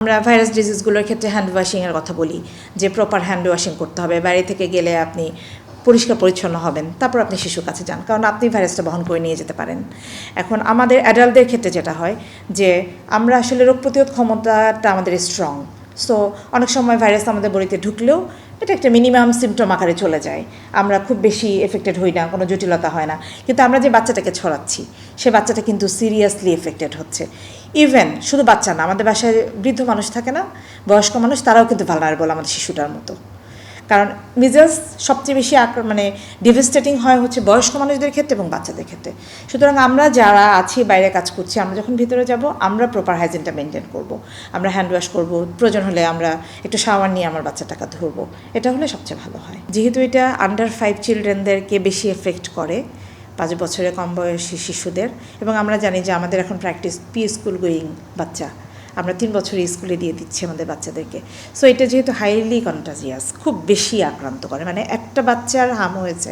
আমরা ভাইরাস ডিজিজগুলোর ক্ষেত্রে হ্যান্ড ওয়াশিংয়ের কথা বলি যে প্রপার হ্যান্ড ওয়াশিং করতে হবে, বাইরে থেকে গেলে আপনি পরিষ্কার পরিচ্ছন্ন হবেন, তারপর আপনি শিশুর কাছে যান, কারণ আপনি ভাইরাসটা বহন করে নিয়ে যেতে পারেন। এখন আমাদের অ্যাডাল্টদের ক্ষেত্রে যেটা হয় যে আমরা আসলে রোগ প্রতিরোধ ক্ষমতাটা আমাদের স্ট্রং, সো অনেক সময় ভাইরাস আমাদের বডিতে ঢুকলেও এটা একটা মিনিমাম সিমটম আকারে চলে যায়, আমরা খুব বেশি এফেক্টেড হই না, কোনো জটিলতা হয় না। কিন্তু আমরা যে বাচ্চাটাকে ছড়াচ্ছি সে বাচ্চাটা কিন্তু সিরিয়াসলি এফেক্টেড হচ্ছে। ইভেন শুধু বাচ্চা না, আমাদের বাসায় বৃদ্ধ মানুষ থাকে না, বয়স্ক মানুষ, তারাও কিন্তু ভালনারেবল আমাদের শিশুটার মতো। কারণ মিজেলস সবচেয়ে বেশি ডিভাস্টেটিং হয় হচ্ছে বয়স্ক মানুষদের ক্ষেত্রে এবং বাচ্চাদের ক্ষেত্রে। সুতরাং আমরা যারা আছি বাইরে কাজ করছি, আমরা যখন ভিতরে যাব আমরা প্রপার হাইজিনটা মেনটেন করব, আমরা হ্যান্ড ওয়াশ করব, প্রয়োজন হলে আমরা একটু শাওয়ার নিয়ে আমার বাচ্চাটাকে ধরবো, এটা হলে সবচেয়ে ভালো হয়। যেহেতু এটা আন্ডার 5 চিলড্রেনদেরকে বেশি এফেক্ট করে, 5 বছরের কম বয়সী শিশুদের, এবং আমরা জানি যে আমাদের এখন প্র্যাকটিস স্কুল গোয়িং বাচ্চা, আমরা 3 বছরের স্কুলে দিয়ে দিচ্ছি আমাদের বাচ্চাদেরকে। সো এটা যেহেতু হাইলি কন্টাজিয়াস, খুব বেশি আক্রান্ত করে, মানে একটা বাচ্চার হাম হয়েছে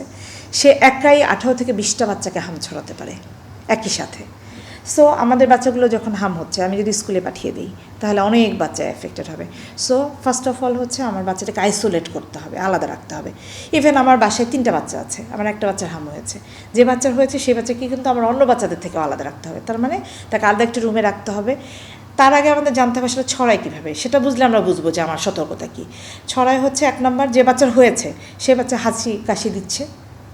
সে একাই 18 থেকে 20টা বাচ্চাকে হাম ছড়াতে পারে একই সাথে। সো আমাদের বাচ্চাগুলো যখন হাম হচ্ছে, আমি যদি স্কুলে পাঠিয়ে দিই তাহলে অনেক বাচ্চা এফেক্টেড হবে। সো ফার্স্ট অফ অল হচ্ছে আমার বাচ্চাটাকে আইসোলেট করতে হবে, আলাদা রাখতে হবে। ইভেন আমার বাসায় 3টা বাচ্চা আছে, আমার একটা বাচ্চার হাম হয়েছে, যে বাচ্চার হয়েছে সেই বাচ্চাকে কিন্তু আমার অন্য বাচ্চাদের থেকেও আলাদা রাখতে হবে, তার মানে তাকে আলাদা একটা রুমে রাখতে হবে। তার আগে আমাদের জানতে হবে সেটা ছড়ায় কীভাবে, সেটা বুঝলে আমরা বুঝবো যে আমার সতর্কতা কী। ছড়ায় হচ্ছে 1 নম্বর, যে বাচ্চার হয়েছে সে বাচ্চা হাঁচি কাশি দিচ্ছে,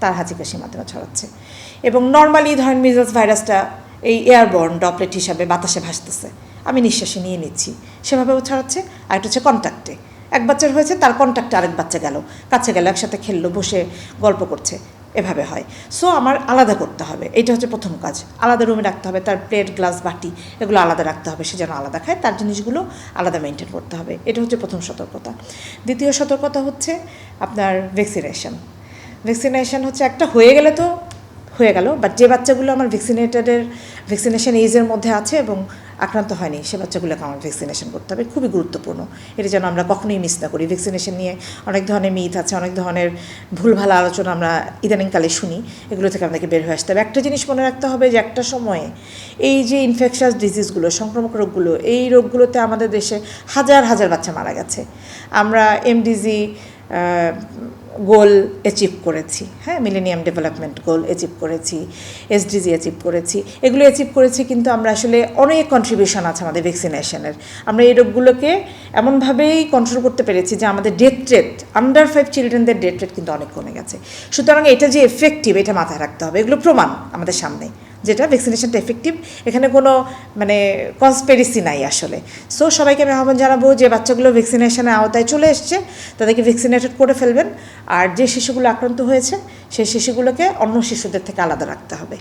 তার হাঁচি কাশির মাধ্যমে ছড়াচ্ছে। এবং নর্মালি ধরেন মিজেলস ভাইরাসটা এই এয়ারবর্ন ড্রপলেট হিসাবে বাতাসে ভাসতেছে, আমি নিঃশ্বাসে নিয়ে নিচ্ছি, সেভাবেও ছড়াচ্ছে। আর একটা হচ্ছে কন্ট্যাক্টে, এক বাচ্চার হয়েছে তার কন্ট্যাক্টে আরেক বাচ্চা গেল, কাছে গেল, একসাথে খেললো, বসে গল্প করছে, এভাবে হয়। সো আমার আলাদা করতে হবে, এটা হচ্ছে প্রথম কাজ। আলাদা রুমে রাখতে হবে, তার প্লেট গ্লাস বাটি এগুলো আলাদা রাখতে হবে, সে যেন আলাদা খায়, তার জিনিসগুলো আলাদা মেনটেন করতে হবে। এটা হচ্ছে প্রথম সতর্কতা। দ্বিতীয় সতর্কতা হচ্ছে আপনার ভ্যাকসিনেশন হচ্ছে একটা হয়ে গেলে তো হয়ে গেল, বাট যে বাচ্চাগুলো আমার ভ্যাকসিনেশন এজের মধ্যে আছে এবং আক্রান্ত হয়নি, সে বাচ্চাগুলোকে আমার ভ্যাকসিনেশন করতে হবে, খুবই গুরুত্বপূর্ণ। এটা যেন আমরা কখনোই মিস না করি। ভ্যাকসিনেশন নিয়ে অনেক ধরনের মিথ আছে, অনেক ধরনের ভুলভাল আলোচনা আমরা ইদানিংকালে শুনি, এগুলো থেকে আমাদেরকে বের হয়ে আসতে হবে। একটা জিনিস মনে রাখতে হবে যে একটা সময়ে এই যে ইনফেকশাস ডিজিজগুলো, সংক্রামক রোগগুলো, এই রোগগুলোতে আমাদের দেশে হাজার হাজার বাচ্চা মারা গেছে। আমরা এমডিজি গোল অ্যাচিভ করেছি, হ্যাঁ, মিলেনিয়াম ডেভেলপমেন্ট গোল অ্যাচিভ করেছি, এসডিজি অ্যাচিভ করেছি, এগুলো অ্যাচিভ করেছি, কিন্তু আমরা আসলে অনেক কন্ট্রিবিউশন আছে আমাদের ভ্যাকসিনেশনের। আমরা এই রোগগুলোকে এমনভাবেই কন্ট্রোল করতে পেরেছি যে আমাদের ডেথ রেট, আন্ডার 5 চিলড্রেনদের ডেথ রেট কিন্তু অনেক কমে গেছে। সুতরাং এটা যে এফেক্টিভ, এটা মাথায় রাখতে হবে, এগুলো প্রমাণ আমাদের সামনে যেটা ভ্যাকসিনেশনটা এফেক্টিভ, এখানে কোনো কনস্পিরেসি নাই আসলে। সো সবাইকে আমি আহ্বান জানাবো যে বাচ্চাগুলো ভ্যাকসিনেশনের আওতায় চলে এসছে, তাদেরকে ভ্যাকসিনেটেড করে ফেলবেন। আর যে শিশুগুলো আক্রান্ত হয়েছে সেই শিশুগুলোকে অন্য শিশুদের থেকে আলাদা রাখতে হবে।